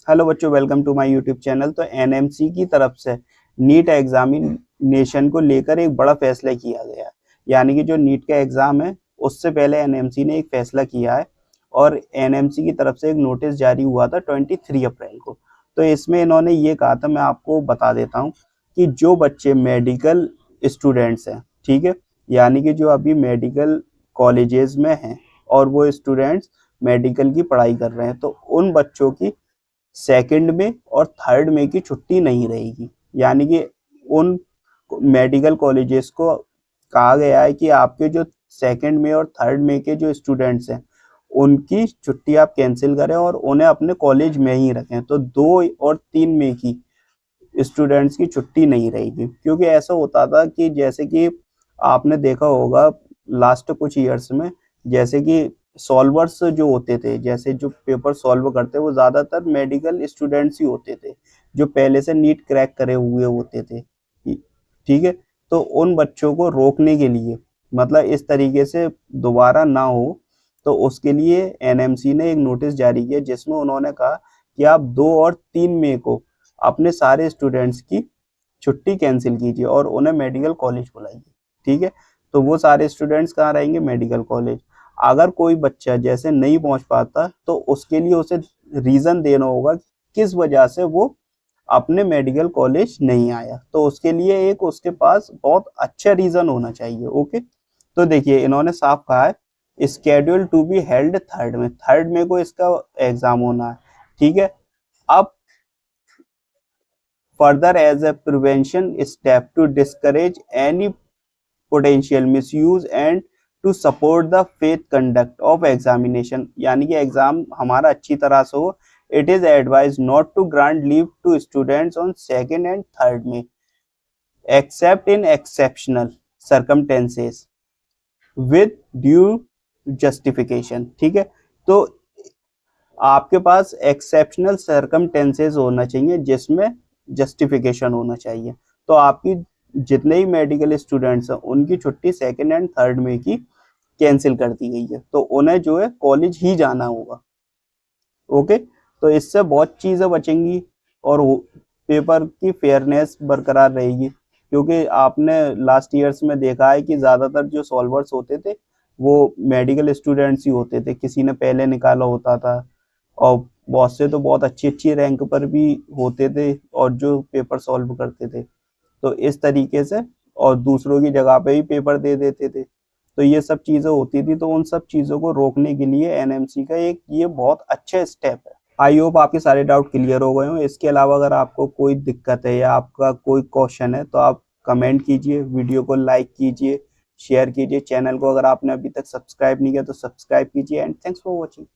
Hello बच्चों, welcome to my YouTube channel. तो NMC की तरफ से नीट एग्जामिनेशन को लेकर एक बड़ा फैसला किया गया है। यानी कि जो नीट का एग्जाम है उससे पहले एनएमसी ने एक फैसला किया है और एनएमसी की तरफ से एक नोटिस जारी हुआ था 23 अप्रैल को। तो इसमें इन्होंने ये कहा था, मैं आपको बता देता हूँ कि जो बच्चे मेडिकल स्टूडेंट्स हैं, ठीक है, यानी कि जो अभी मेडिकल कॉलेजेस में हैं और वो स्टूडेंट्स मेडिकल की पढ़ाई कर रहे हैं, तो उन बच्चों की सेकंड में और थर्ड में की छुट्टी नहीं रहेगी। यानी कि उन मेडिकल कॉलेजेस को कहा गया है कि आपके जो सेकंड में और थर्ड में के जो स्टूडेंट्स हैं उनकी छुट्टी आप कैंसिल करें और उन्हें अपने कॉलेज में ही रखें। तो 2 और 3 मई की स्टूडेंट्स की छुट्टी नहीं रहेगी, क्योंकि ऐसा होता था कि जैसे कि आपने देखा होगा लास्ट कुछ ईयर्स में, जैसे कि सॉल्वर्स जो होते थे, जैसे जो पेपर सॉल्व करते वो ज्यादातर मेडिकल स्टूडेंट्स ही होते थे, जो पहले से नीट क्रैक करे हुए होते थे। ठीक है। तो उन बच्चों को रोकने के लिए, मतलब इस तरीके से दोबारा ना हो, तो उसके लिए एनएमसी ने एक नोटिस जारी किया जिसमें उन्होंने कहा कि आप 2 और 3 मई को अपने सारे स्टूडेंट्स की छुट्टी कैंसिल कीजिए और उन्हें मेडिकल कॉलेज बुलाइए। ठीक है। तो वो सारे स्टूडेंट्स कहाँ रहेंगे? Medical college. अगर कोई बच्चा जैसे नहीं पहुंच पाता तो उसके लिए उसे रीजन देना होगा कि किस वजह से वो अपने मेडिकल कॉलेज नहीं आया। तो उसके लिए एक उसके पास बहुत अच्छा रीजन होना चाहिए। ओके। तो देखिए, इन्होंने साफ कहा है schedule to be held third में को इसका एग्जाम होना है। ठीक है। अब further as a prevention step to discourage any potential misuse and to support the faith conduct of examination, यानी कि एग्जाम हमारा अच्छी तरह से हो, it is advised not to grant leave to students on second and third में except in exceptional circumstances with due justification। ठीक है। तो आपके पास एक्सेप्शनल सर्कमटेंसेस होना चाहिए जिसमें जस्टिफिकेशन होना चाहिए। तो आपकी जितने ही मेडिकल स्टूडेंट्स हैं उनकी छुट्टी सेकंड एंड थर्ड में की कैंसिल कर दी गई है, तो उन्हें जो है कॉलेज ही जाना होगा। ओके। तो इससे बहुत चीज़ें बचेंगी और पेपर की फेयरनेस बरकरार रहेगी, क्योंकि आपने लास्ट ईयर्स में देखा है कि ज़्यादातर जो सॉल्वर्स होते थे वो मेडिकल स्टूडेंट्स ही होते थे, किसी ने पहले निकाला होता था और बहुत से तो बहुत अच्छी अच्छी रैंक पर भी होते थे और जो पेपर सॉल्व करते थे, तो इस तरीके से और दूसरों की जगह पे भी पेपर दे देते थे। तो ये सब चीज़ें होती थी, तो उन सब चीज़ों को रोकने के लिए एनएमसी का एक ये बहुत अच्छा स्टेप है। आई होप आपके सारे डाउट क्लियर हो गए हों। इसके अलावा अगर आपको कोई दिक्कत है या आपका कोई क्वेश्चन है तो आप कमेंट कीजिए, वीडियो को लाइक कीजिए, शेयर कीजिए। चैनल को अगर आपने अभी तक सब्सक्राइब नहीं किया तो सब्सक्राइब कीजिए। And thanks for watching.